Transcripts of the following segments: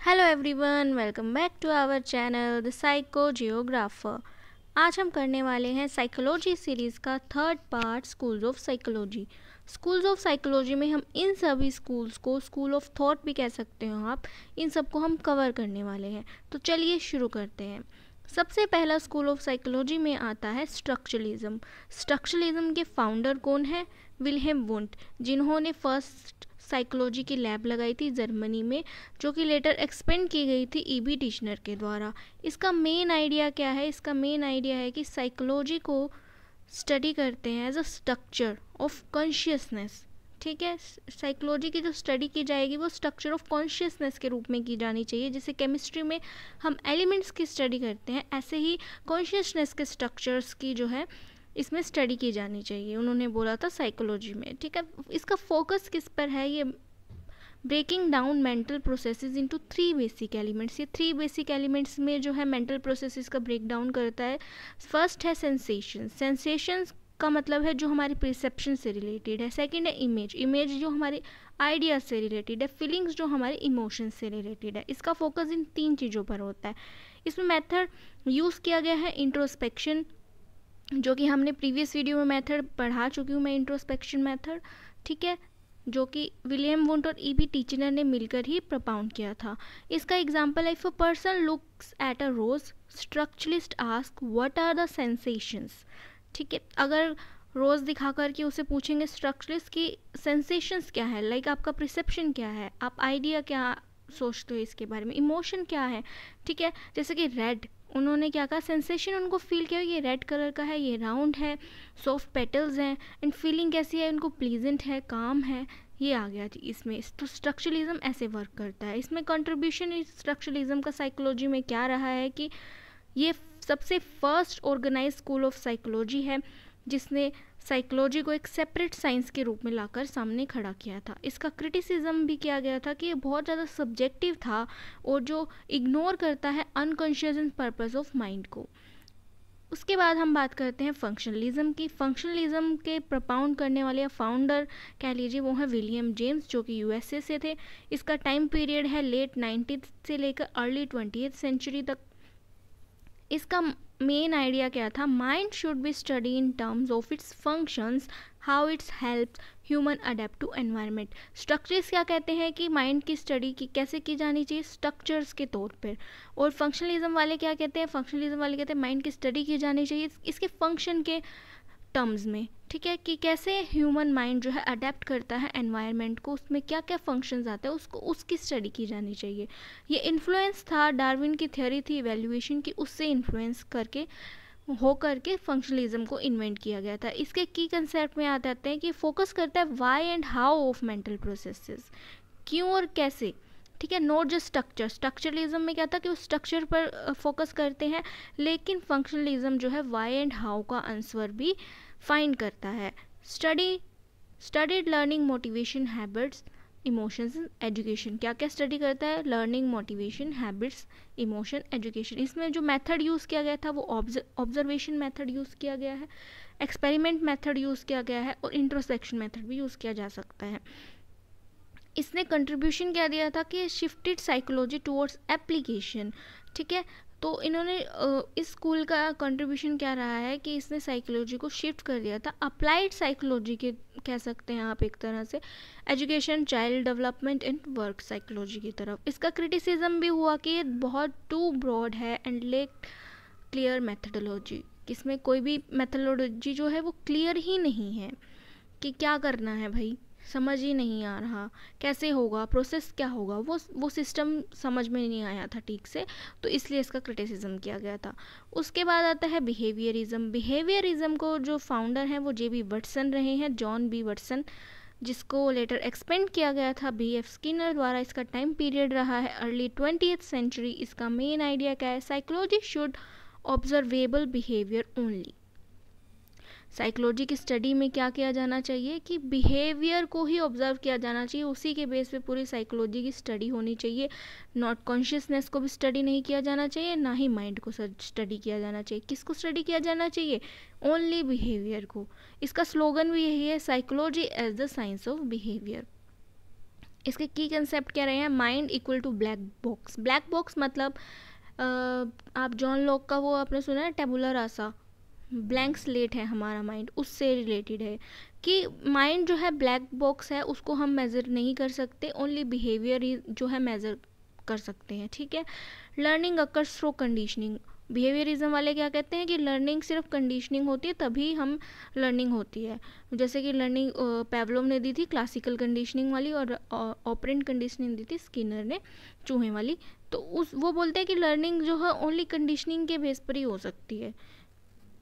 Hello everyone, welcome back to our channel the psycho geographer. आज हम करने वाले हैं साइकोलॉजी सीरीज़ का third part, schools of psychology. Schools of psychology में हम इन सभी स्कूल्स को, स्कूल ऑफ थॉट भी कह सकते हो आप, इन सबको हम कवर करने वाले हैं। तो चलिए शुरू करते हैं। सबसे पहला स्कूल ऑफ साइकोलॉजी में आता है स्ट्रक्चरलिज्म। स्ट्रक्चरलिज्म के फाउंडर कौन है? विल्हेम वुंट, जिन्होंने फर्स्ट साइकोलॉजी की लैब लगाई थी जर्मनी में, जो कि लेटर एक्सपेंड की गई थी ईबी टिश्नर के द्वारा। इसका मेन आइडिया क्या है? इसका मेन आइडिया है कि साइकोलॉजी को स्टडी करते हैं as a structure of consciousness. ठीक है, साइकोलॉजी की जो स्टडी की जाएगी वो स्ट्रक्चर ऑफ कॉन्शियसनेस के रूप में की जानी चाहिए। जैसे केमिस्ट्री में हम एलिमेंट्स की स्टडी करते हैं, ऐसे ही कॉन्शियसनेस के स्ट्रक्चर्स की जो है इसमें स्टडी की जानी चाहिए, उन्होंने बोला था साइकोलॉजी में। ठीक है, इसका फोकस किस पर है? ये breaking down mental processes into 3 basic elements. ये 3 बेसिक एलिमेंट्स में जो है मेंटल प्रोसेसेस का ब्रेक डाउन करता है। फर्स्ट है सेंसेशन। सेंसेशंस का मतलब है जो हमारी परसेप्शन से रिलेटेड है। सेकंड है इमेज। इमेज जो हमारे आइडियाज से रिलेटेड है। फीलिंग्स जो हमारे इमोशंस से रिलेटेड है। इसका फोकस इन 3 चीज़ों पर होता है। इसमें मेथड यूज़ किया गया है इंट्रोस्पेक्शन, जो कि हमने प्रीवियस वीडियो में मेथड पढ़ा चुकी हूँ मैं, इंट्रोस्पेक्शन मेथड। ठीक है, जो कि विलियम वुंट और ईबी टिश्नर ने मिलकर ही प्रपाउंड किया था। इसका एग्जांपल है, if a person looks at a rose, structuralist ask what are the sensations. ठीक है, अगर रोज़ दिखा करके उसे पूछेंगे स्ट्रक्चरलिस्ट की सेंसेशंस क्या है, लाइक आपका परसेप्शन क्या है, आप आइडिया क्या सोचते हो इसके बारे में, इमोशन क्या है। ठीक है, जैसे कि रेड, उन्होंने क्या कहा, सेंसेशन उनको फील किया ये रेड कलर का है, ये राउंड है, सॉफ्ट पेटल्स हैं, एंड फीलिंग कैसी है, उनको प्लीजेंट है, काम है, ये आ गया थी इसमें। तो स्ट्रक्चरलिज्म ऐसे वर्क करता है। इसमें कंट्रीब्यूशन इस स्ट्रक्चरलिज्म का साइकोलॉजी में क्या रहा है कि ये सबसे first organise school of psychology है जिसने साइकोलॉजी को एक सेपरेट साइंस के रूप में लाकर सामने खड़ा किया था। इसका क्रिटिसिज्म भी किया गया था कि ये बहुत ज़्यादा सब्जेक्टिव था और जो इग्नोर करता है अनकॉन्शियस पर्पस ऑफ माइंड को। उसके बाद हम बात करते हैं फंक्शनलिज्म की। फंक्शनलिज्म के प्रपाउंड करने वाले फाउंडर कह लीजिए वो है विलियम जेम्स, जो कि यूएसए से थे। इसका टाइम पीरियड है लेट 90th से लेकर अर्ली 20th सेंचुरी तक। इसका मेन आइडिया क्या था? Mind should be study in terms of its functions, how its helps human adapt to environment. Structures क्या कहते हैं कि माइंड की स्टडी की कैसे की जानी चाहिए? स्ट्रक्चर्स के तौर पर। और फंक्शनलिज्म वाले क्या कहते हैं? फंक्शनलिज्म वाले कहते हैं माइंड की स्टडी की जानी चाहिए इसके फंक्शन के टर्म्स में। ठीक है, कि कैसे ह्यूमन माइंड जो है अडेप्ट करता है एनवायरनमेंट को, उसमें क्या क्या फंक्शंस आते हैं, उसको उसकी स्टडी की जानी चाहिए। ये इन्फ्लुएंस था, डार्विन की थ्योरी थी इवैल्यूएशन की, उससे इन्फ्लुएंस करके होकर के फंक्शनलिज्म को इन्वेंट किया गया था। इसके की कंसेप्ट में आ जाते हैं कि फोकस करता है why and how of mental processes, क्यों और कैसे। ठीक है, नॉट जस्ट स्ट्रक्चर। स्ट्रक्चरलिज्म में क्या था कि वो स्ट्रक्चर पर फोकस करते हैं, लेकिन फंक्शनलिज्म जो है वाई एंड हाउ का आंसर भी फाइंड करता है। Studied learning, motivation, habits, emotions, education. क्या क्या स्टडी करता है? Learning, motivation, habits, emotion, education. इसमें जो मेथड यूज़ किया गया था वो ऑब्जर्वेशन मेथड यूज़ किया गया है, एक्सपेरिमेंट मेथड यूज़ किया गया है और इंट्रोस्पेक्शन मेथड भी यूज़ किया जा सकता है। इसने कंट्रीब्यूशन क्या दिया था कि शिफ्टेड साइकोलॉजी टुवर्ड्स एप्लीकेशन। ठीक है, तो इन्होंने इस स्कूल का कंट्रीब्यूशन क्या रहा है कि इसने साइकोलॉजी को शिफ्ट कर दिया था अप्लाइड साइकोलॉजी के, कह सकते हैं आप एक तरह से, education, child development and work psychology की तरफ। इसका क्रिटिसिज्म भी हुआ कि ये बहुत टू ब्रॉड है एंड लेक क्लियर मेथडोलॉजी। इसमें कोई भी मेथडोलॉजी जो है वो क्लियर ही नहीं है कि क्या करना है भाई, समझ ही नहीं आ रहा, कैसे होगा, प्रोसेस क्या होगा, वो सिस्टम समझ में नहीं आया था ठीक से, तो इसलिए इसका क्रिटिसिज्म किया गया था। उसके बाद आता है बिहेवियरिज्म। बिहेवियरिज्म को जो फाउंडर हैं वो जे.बी. वटसन रहे हैं, जॉन बी वटसन, जिसको लेटर एक्सपेंड किया गया था B.F. स्किनर द्वारा। इसका टाइम पीरियड रहा है अर्ली 20th सेंचुरी। इसका मेन आइडिया क्या है? Psychology should observable behaviour only. Psychology की स्टडी में क्या किया जाना चाहिए कि बिहेवियर को ही ऑब्जर्व किया जाना चाहिए, उसी के बेस पे पूरी साइकोलॉजी की स्टडी होनी चाहिए। नॉट कॉन्शियसनेस को भी स्टडी नहीं किया जाना चाहिए, ना ही माइंड को स्टडी किया जाना चाहिए। किसको स्टडी किया जाना चाहिए? ओनली बिहेवियर को। इसका स्लोगन भी यही है, psychology as the science of behaviour. इसके की कंसेप्ट क्या रहे हैं? Mind equal to black box. Black box मतलब आप जॉन लॉक का वो आपने सुना है, टेबुला रासा, ब्लैंक स्लेट है हमारा माइंड, उससे रिलेटेड है कि माइंड जो है ब्लैक बॉक्स है, उसको हम मेज़र नहीं कर सकते, ओनली बिहेवियर जो है मेज़र कर सकते हैं, ठीक है। Learning occurs through conditioning. Behaviourism वाले क्या कहते हैं कि लर्निंग सिर्फ कंडीशनिंग होती है तभी हम लर्निंग होती है। जैसे कि लर्निंग पेवलोव ने दी थी क्लासिकल कंडीशनिंग वाली, और ऑपरेंट कंडीशनिंग दी थी स्किनर ने चूहे वाली। तो वो बोलते हैं कि लर्निंग जो है ओनली कंडीशनिंग के बेस पर ही हो सकती है।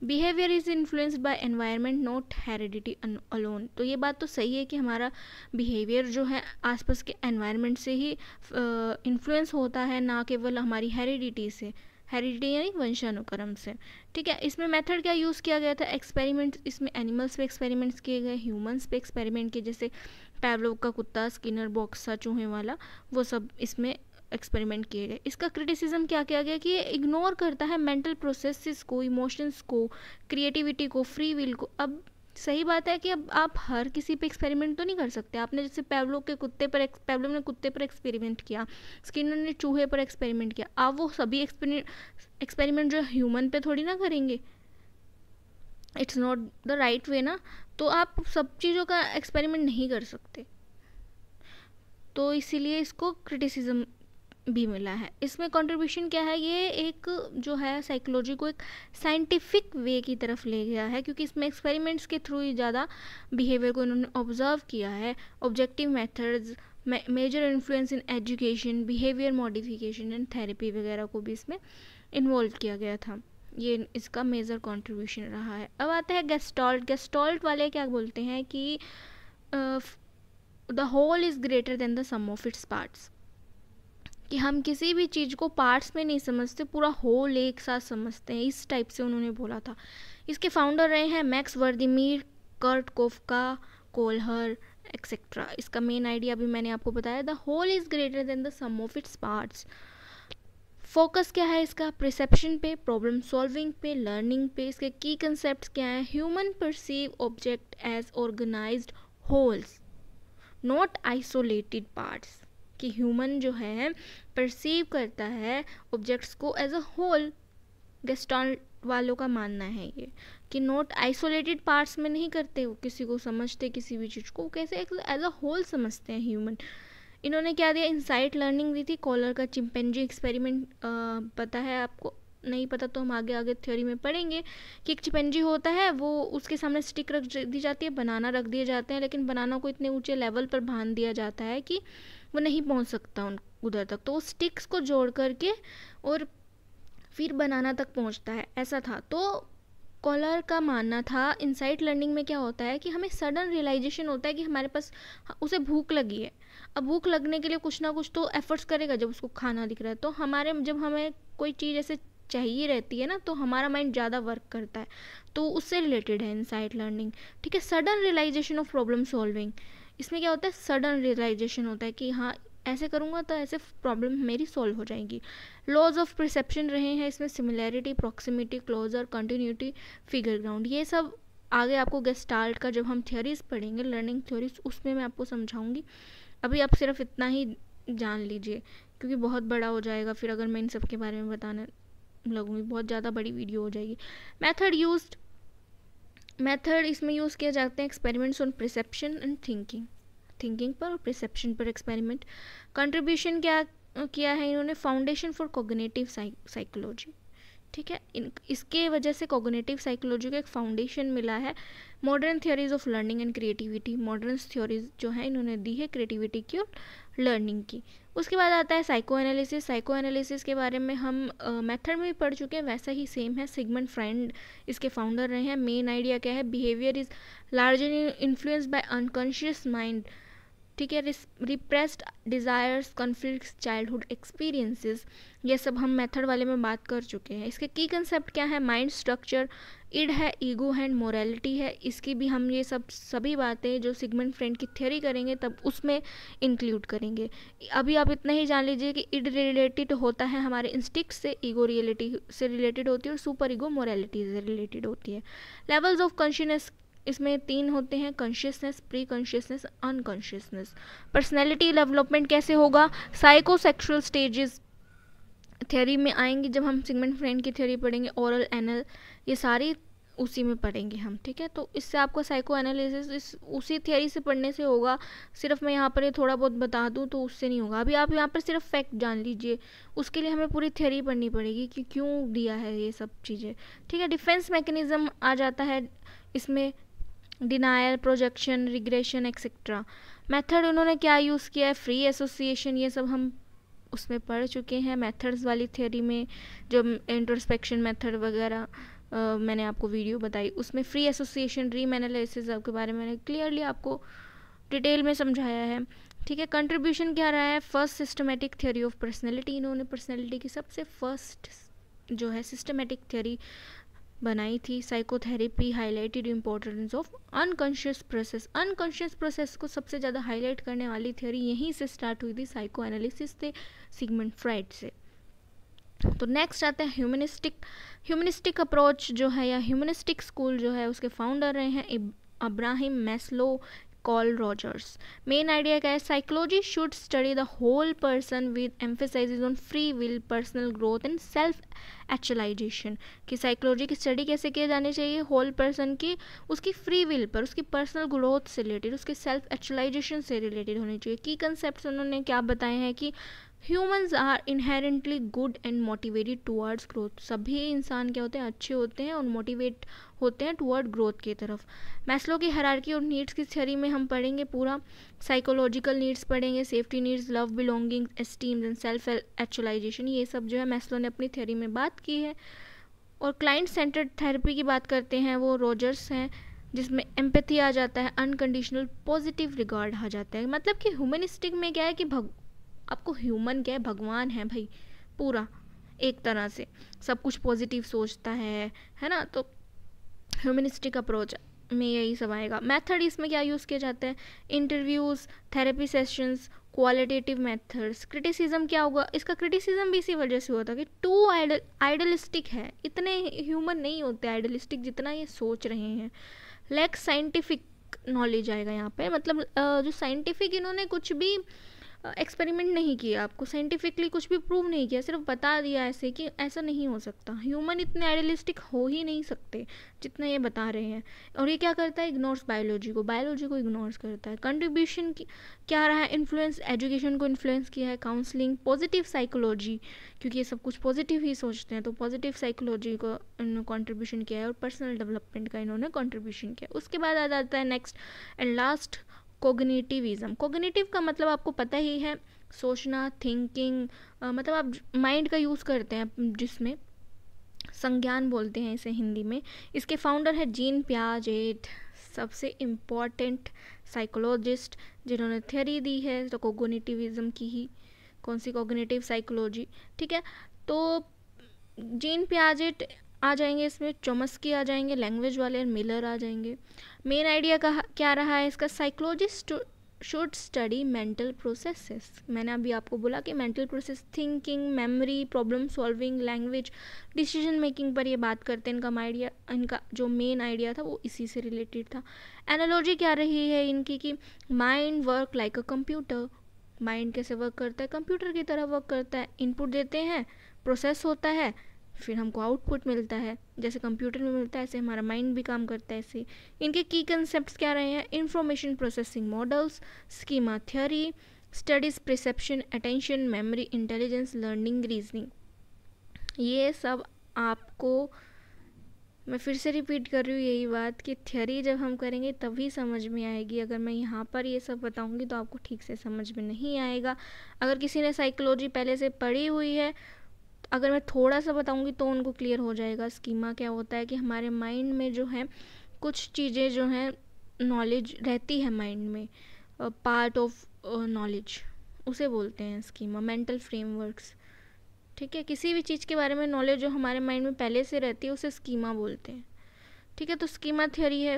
Behaviour is influenced by environment not heredity alone. तो ये बात तो सही है कि हमारा बिहेवियर जो है आसपास के एनवायरनमेंट से ही इन्फ्लुएंस होता है, ना केवल हमारी हेरिडिटी से, हेरिडिटी यानी वंशानुक्रम से, ठीक है। इसमें मेथड क्या यूज़ किया गया था? एक्सपेरिमेंट। इसमें एनिमल्स पे एक्सपेरिमेंट्स किए गए, ह्यूमंस पे एक्सपेरिमेंट किए, जैसे पेवलोव का कुत्ता, स्किनर बॉक्सा चूहे वाला, वो सब इसमें एक्सपेरिमेंट किए गए। इसका क्रिटिसिज्म क्या किया गया कि ये इग्नोर करता है मेंटल प्रोसेसेस को, इमोशंस को, क्रिएटिविटी को, फ्री विल को। अब सही बात है कि अब आप हर किसी पे एक्सपेरिमेंट तो नहीं कर सकते। आपने जैसे पेवलोव ने कुत्ते पर एक्सपेरिमेंट किया, स्किनर ने चूहे पर एक्सपेरिमेंट किया, आप वो सभी एक्सपेरिमेंट जो ह्यूमन पे थोड़ी ना करेंगे। It's not the right way ना। तो आप सब चीज़ों का एक्सपेरिमेंट नहीं कर सकते, तो इसीलिए इसको क्रिटिसिज्म भी मिला है। इसमें कंट्रीब्यूशन क्या है? ये एक जो है साइकोलॉजी को एक साइंटिफिक वे की तरफ ले गया है, क्योंकि इसमें एक्सपेरिमेंट्स के थ्रू ही ज़्यादा बिहेवियर को इन्होंने ऑब्जर्व किया है। Objective methods, major influence in education, behaviour modification and therapy वगैरह को भी इसमें इन्वॉल्व किया गया था। ये इसका मेजर कंट्रीब्यूशन रहा है। अब आता है गेस्टाल्ट। गेस्टाल्ट वाले क्या बोलते हैं कि the whole is greater than the sum of its parts, कि हम किसी भी चीज़ को पार्ट्स में नहीं समझते, पूरा होल एक साथ समझते हैं, इस टाइप से उन्होंने बोला था। इसके फाउंडर रहे हैं Max Wertheimer, Kurt Koffka, Kohler etcetera. इसका मेन आइडिया अभी मैंने आपको बताया, the whole is greater than the sum of its parts. Focus क्या है इसका? परसेप्शन पे, प्रॉब्लम सॉल्विंग पे, लर्निंग पे। इसके की कंसेप्ट क्या है? Human perceive object as organised wholes not isolated parts, कि ह्यूमन जो है परसीव करता है ऑब्जेक्ट्स को एज अ होल। गेस्टाल्ट वालों का मानना है ये कि नॉट आइसोलेटेड पार्ट्स में नहीं करते, वो किसी को समझते, किसी भी चीज़ को कैसे एज अ होल समझते हैं ह्यूमन। इन्होंने क्या दिया? इंसाइट लर्निंग दी थी। कॉलर का चिंपैंजी एक्सपेरिमेंट पता है आपको? नहीं पता तो हम आगे आगे थ्योरी में पढ़ेंगे कि एक चिंपैंजी होता है, वो उसके सामने स्टिक रख दी जाती है, बनाना रख दिए जाते हैं, लेकिन बनाना को इतने ऊंचे लेवल पर बांध दिया जाता है कि वो नहीं पहुंच सकता उधर तक, तो वो स्टिक्स को जोड़ करके और फिर बनाना तक पहुंचता है, ऐसा था। तो कॉलर का मानना था इंसाइट लर्निंग में क्या होता है कि हमें सडन रियलाइजेशन होता है कि हमारे पास, उसे भूख लगी है। अब भूख लगने के लिए कुछ ना कुछ तो एफर्ट्स करेगा जब उसको खाना दिख रहा है। तो जब हमें कोई चीज़ ऐसे चाहिए रहती है ना, तो हमारा माइंड ज़्यादा वर्क करता है, तो उससे रिलेटेड है इंसाइट लर्निंग, ठीक है। Sudden realisation of problem solving, इसमें क्या होता है? सडन रियलाइजेशन होता है कि हाँ ऐसे करूँगा तो ऐसे प्रॉब्लम मेरी सॉल्व हो जाएगी। लॉज ऑफ परसेप्शन रहे हैं इसमें, similarity, proximity, closure, continuity, figure ground. ये सब आगे आपको गेस्टाल्ट का जब हम थ्योरीज पढ़ेंगे, लर्निंग थ्योरीज, उसमें मैं आपको समझाऊंगी। अभी आप सिर्फ इतना ही जान लीजिए, क्योंकि बहुत बड़ा हो जाएगा फिर अगर मैं इन सब के बारे में बताने लगूंगी, बहुत ज़्यादा बड़ी वीडियो हो जाएगी। मेथड इसमें यूज़ किए जाते हैं experiments on perception and thinking पर और परसेप्शन पर एक्सपेरिमेंट। कंट्रीब्यूशन क्या किया है इन्होंने? फाउंडेशन फॉर कॉग्निटिव साइकोलॉजी, ठीक है। इसके वजह से कॉग्निटिव साइकोलॉजी का एक फाउंडेशन मिला है। Modern theories of learning and creativity, modern theories जो है इन्होंने दी है क्रिएटिविटी की और लर्निंग की। उसके बाद आता है साइको एनालिसिस। साइको एनालिसिस के बारे में हम मेथड में भी पढ़ चुके हैं, वैसा ही सेम है। सिगमंड फ्राइड इसके फाउंडर रहे हैं। मेन आइडिया क्या है? Behaviour is largely influenced by unconscious mind, ठीक है। Repressed desires, conflicts, childhood experiences, ये सब हम मेथड वाले में बात कर चुके हैं। इसके की कंसेप्ट क्या है? माइंड स्ट्रक्चर, इड है, ईगो है, मोरालिटी है। इसकी भी हम ये सभी बातें जो सिगमंड फ्राइड की थ्योरी करेंगे तब उसमें इंक्लूड करेंगे। अभी आप इतना ही जान लीजिए कि इड रिलेटेड होता है हमारे इंस्टिक्ट से, ईगो रियलिटी से रिलेटेड होती है और सुपर ईगो मोरालिटी से रिलेटेड होती है। लेवल्स ऑफ इसमें 3 होते हैं, consciousness, pre consciousness, unconsciousness. Personality development कैसे होगा, साइकोसेक्सुअल स्टेजेस थ्योरी में आएंगे जब हम सिगमंड फ्रेंड की थ्योरी पढ़ेंगे, ओरल एनल, ये सारी उसी में पढ़ेंगे हम, ठीक है। तो इससे आपको साइको एनालिसिस इस उसी थ्योरी से पढ़ने से होगा। सिर्फ मैं यहाँ पर ये थोड़ा बहुत बता दूँ तो उससे नहीं होगा। अभी आप यहाँ पर सिर्फ फैक्ट जान लीजिए, उसके लिए हमें पूरी थ्योरी पढ़नी पड़ेगी कि क्यों दिया है ये सब चीज़ें, ठीक है। डिफेंस मैकेनिज्म आ जाता है इसमें, denial, projection, regression etcetera. Method उन्होंने क्या यूज़ किया है, फ्री एसोसिएशन, ये सब हम उसमें पढ़ चुके हैं मेथड्स वाली थ्योरी में। जो इंट्रोस्पेक्शन मेथड वगैरह मैंने आपको वीडियो बताई, उसमें फ्री एसोसिएशन, ड्रीम एनालिसिस के बारे में मैंने क्लियरली आपको डिटेल में समझाया है, ठीक है। कंट्रीब्यूशन क्या रहा है, first systematic theory of personality, इन्होंने पर्सनैलिटी की सबसे फर्स्ट जो है सिस्टमेटिक थ्योरी बनाई थी। Psychotherapy highlighted importance of unconscious process, unconscious process को सबसे ज़्यादा हाईलाइट करने वाली थ्योरी यहीं से स्टार्ट हुई थी, साइको एनालिसिस से, सिगमंड फ्राइड से। तो नेक्स्ट आते हैं ह्यूमनिस्टिक अप्रोच जो है या ह्यूमनिस्टिक स्कूल जो है, उसके फाउंडर रहे हैं Abraham Maslow, Carl Rogers. Main idea क्या है, psychology should study the whole person with emphasises on free will, personal growth and self actualisation. कि साइकोलॉजी की स्टडी कैसे की जानी चाहिए, होल पर्सन की, उसकी फ्री विल पर, उसकी पर्सनल ग्रोथ से रिलेटेड, उसके सेल्फ एक्चुअलाइजेशन से रिलेटेड होनी चाहिए। की कंसेप्ट उन्होंने क्या बताए हैं कि humans are inherently good and motivated towards growth. सभी इंसान क्या होते हैं, अच्छे होते हैं और मोटिवेट होते हैं टुवर्ड ग्रोथ की तरफ। मैस्लो की हायरार्की और नीड्स की थ्योरी में हम पढ़ेंगे पूरा, साइकोलॉजिकल नीड्स पढ़ेंगे, safety needs, love, belonging, esteem and self actualisation, ये सब जो है मैस्लो ने अपनी थ्योरी में बात की है। और क्लाइंट सेंटर्ड थेरेपी की बात करते हैं, वो रॉजर्स हैं, जिसमें एम्पैथी आ जाता है, अनकंडीशनल पॉजिटिव रिगार्ड आ जाता है। मतलब कि ह्यूमनिस्टिक में क्या है कि आपको ह्यूमन क्या है, भगवान है भाई पूरा, एक तरह से सब कुछ पॉजिटिव सोचता है ना। तो ह्यूमनिस्टिक अप्रोच में यही सब आएगा। मेथड इसमें क्या यूज़ किए जाते हैं, interviews, therapy sessions, qualitative methods. Criticism क्या होगा, इसका क्रिटिसिज्म भी इसी वजह से होता है कि टू आइडलिस्टिक है, इतने ह्यूमन नहीं होते आइडलिस्टिक जितना ये सोच रहे हैं। लैक साइंटिफिक नॉलेज आएगा यहाँ पे, मतलब जो साइंटिफिक इन्होंने कुछ भी एक्सपेरिमेंट नहीं किया, आपको साइंटिफिकली कुछ भी प्रूव नहीं किया, सिर्फ बता दिया ऐसे कि ऐसा नहीं हो सकता, ह्यूमन इतने आइडियलिस्टिक हो ही नहीं सकते जितना ये बता रहे हैं। और ये क्या करता है, इग्नोर्स बायोलॉजी को इग्नोर्स करता है। कंट्रीब्यूशन क्या रहा है, इन्फ्लुएंस, एजुकेशन को इन्फ्लुएंस किया है, काउंसलिंग, पॉजिटिव साइकोलॉजी, क्योंकि ये सब कुछ पॉजिटिव ही सोचते हैं तो पॉजिटिव साइकोलॉजी को इन्होंने कॉन्ट्रीब्यूशन किया है, और पर्सनल डेवलपमेंट का इन्होंने कॉन्ट्रीब्यूशन किया। उसके बाद आ जाता है नेक्स्ट एंड लास्ट, कोग्निटिविज्म। कोग्निटिव का मतलब आपको पता ही है, सोचना, थिंकिंग, मतलब आप माइंड का यूज़ करते हैं, जिसमें संज्ञान बोलते हैं इसे हिंदी में। इसके फाउंडर है जीन पियाजेट, सबसे इम्पॉर्टेंट साइकोलॉजिस्ट जिन्होंने थ्योरी दी है तो कोग्निटिविज्म की ही, कौन सी, कोग्निटिव साइकोलॉजी, ठीक है। तो जीन पियाजेट आ जाएंगे इसमें, चॉम्स्की आ जाएंगे, लैंग्वेज वाले, और मिलर आ जाएंगे। मेन आइडिया का क्या रहा है इसका, psychologist should study mental processes. मैंने अभी आपको बोला कि mental process, thinking, memory, problem solving, language, decision making पर ये बात करते हैं। इनका जो मेन आइडिया था वो इसी से रिलेटेड था। एनालॉजी क्या रही है इनकी कि mind work like a computer, mind कैसे वर्क करता है, कंप्यूटर की तरह वर्क करता है। इनपुट देते हैं, प्रोसेस होता है, फिर हमको आउटपुट मिलता है, जैसे कंप्यूटर में मिलता है ऐसे हमारा माइंड भी काम करता है ऐसे। इनके की कंसेप्ट्स क्या रहे हैं, information processing models, schema theory, studies, perception, attention, memory, intelligence, learning, reasoning. ये सब आपको मैं फिर से रिपीट कर रही हूँ यही बात कि थ्योरी जब हम करेंगे तभी समझ में आएगी। अगर मैं यहाँ पर ये सब बताऊँगी तो आपको ठीक से समझ में नहीं आएगा। अगर किसी ने साइकोलॉजी पहले से पढ़ी हुई है, अगर मैं थोड़ा सा बताऊंगी तो उनको क्लियर हो जाएगा। स्कीमा क्या होता है कि हमारे माइंड में जो है कुछ चीज़ें जो हैं, नॉलेज रहती है माइंड में, पार्ट ऑफ नॉलेज, उसे बोलते हैं स्कीमा, मेंटल फ्रेमवर्क्स, ठीक है। किसी भी चीज़ के बारे में नॉलेज जो हमारे माइंड में पहले से रहती है उसे स्कीमा बोलते हैं। ठीक है। तो स्कीमा थ्योरी है,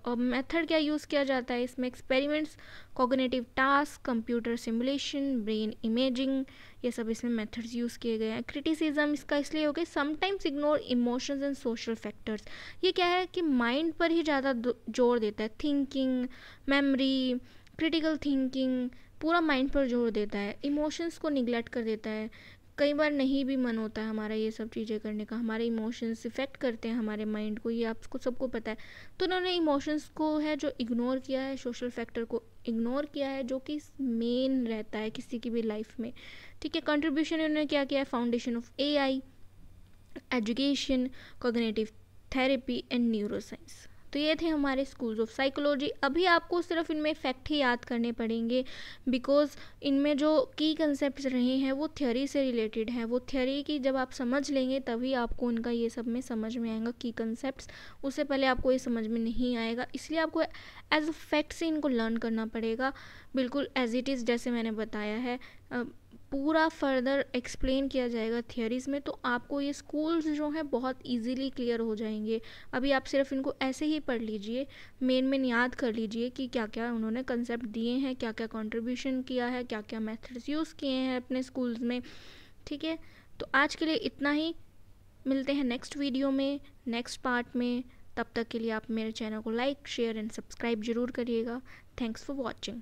मेथड क्या यूज़ किया जाता है इसमें, experiments, cognitive task, computer simulation, brain imaging, ये सब इसमें मेथड्स यूज़ किए गए हैं। क्रिटिसिज्म इसका इसलिए हो गया, sometimes ignore emotions and social factors. ये क्या है कि माइंड पर ही ज़्यादा जोर देता है, थिंकिंग, मेमोरी, क्रिटिकल थिंकिंग, पूरा माइंड पर जोर देता है, इमोशंस को निगलेक्ट कर देता है। कई बार नहीं भी मन होता है हमारा ये सब चीज़ें करने का, हमारे इमोशंस इफ़ेक्ट करते हैं हमारे माइंड को, ये आपको सबको पता है। तो उन्होंने इमोशंस को है जो इग्नोर किया है, सोशल फैक्टर को इग्नोर किया है, जो कि मेन रहता है किसी की भी लाइफ में। ठीक है। कंट्रीब्यूशन उन्होंने क्या किया है, foundation of AI, education, cognitive therapy and neuroscience. तो ये थे हमारे स्कूल्स ऑफ साइकोलॉजी। अभी आपको सिर्फ इनमें फैक्ट ही याद करने पड़ेंगे, बिकॉज इनमें जो की कंसेप्ट रहे हैं वो थ्योरी से रिलेटेड है। वो थ्योरी की जब आप समझ लेंगे तभी आपको उनका ये सब में समझ में आएगा की कंसेप्ट्स, उससे पहले आपको ये समझ में नहीं आएगा। इसलिए आपको एज अ फैक्ट से इनको लर्न करना पड़ेगा, बिल्कुल एज इट इज़ जैसे मैंने बताया है। पूरा फर्दर एक्सप्लेन किया जाएगा थियरीज़ में, तो आपको ये स्कूल्स जो हैं बहुत इजीली क्लियर हो जाएंगे। अभी आप सिर्फ इनको ऐसे ही पढ़ लीजिए, मेन याद कर लीजिए कि क्या क्या उन्होंने कंसेप्ट दिए हैं, क्या क्या कंट्रीब्यूशन किया है, क्या क्या मेथड्स यूज़ किए हैं अपने स्कूल्स में। ठीक है। तो आज के लिए इतना ही, मिलते हैं नेक्स्ट वीडियो में, नेक्स्ट पार्ट में। तब तक के लिए आप मेरे चैनल को लाइक, शेयर एंड सब्सक्राइब ज़रूर करिएगा। Thanks for watching.